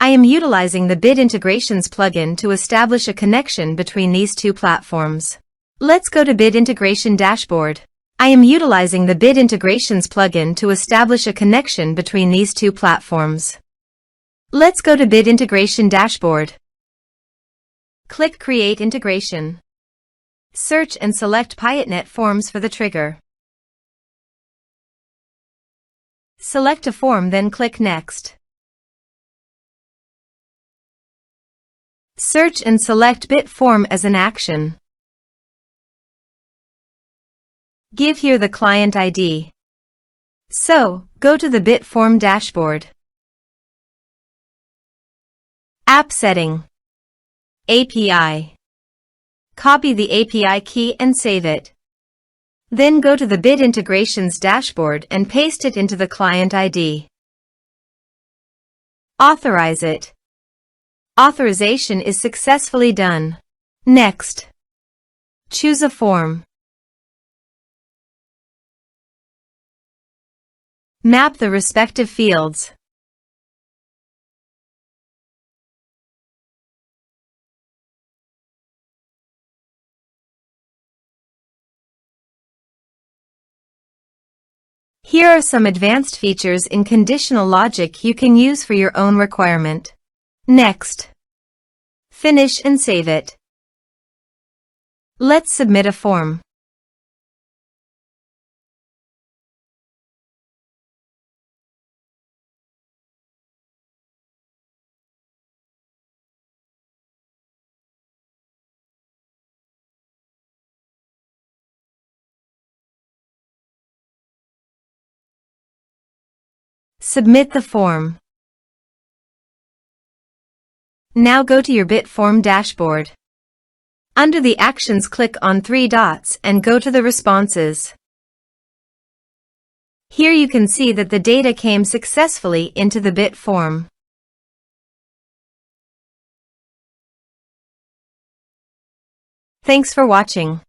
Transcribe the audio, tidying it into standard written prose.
I am utilizing the Bit Integrations plugin to establish a connection between these two platforms. Let's go to Bit Integration Dashboard. I am utilizing the Bit Integrations plugin to establish a connection between these two platforms. Let's go to Bit Integration Dashboard. Click Create Integration. Search and select Piotnet Forms for the trigger. Select a form, then click Next. Search and select Bit Form as an action. Give here the client ID. So, go to the Bit Form dashboard. App Setting. API. Copy the API key and save it. Then go to the Bit Integrations dashboard and paste it into the client ID. Authorize it. Authorization is successfully done. Next. Choose a form. Map the respective fields. Here are some advanced features in conditional logic you can use for your own requirement. Next. Finish and save it. Let's submit a form. Submit the form. Now go to your Bit Form dashboard. Under the Actions, click on 3 dots and go to the Responses. Here you can see that the data came successfully into the Bit Form. Thanks for watching.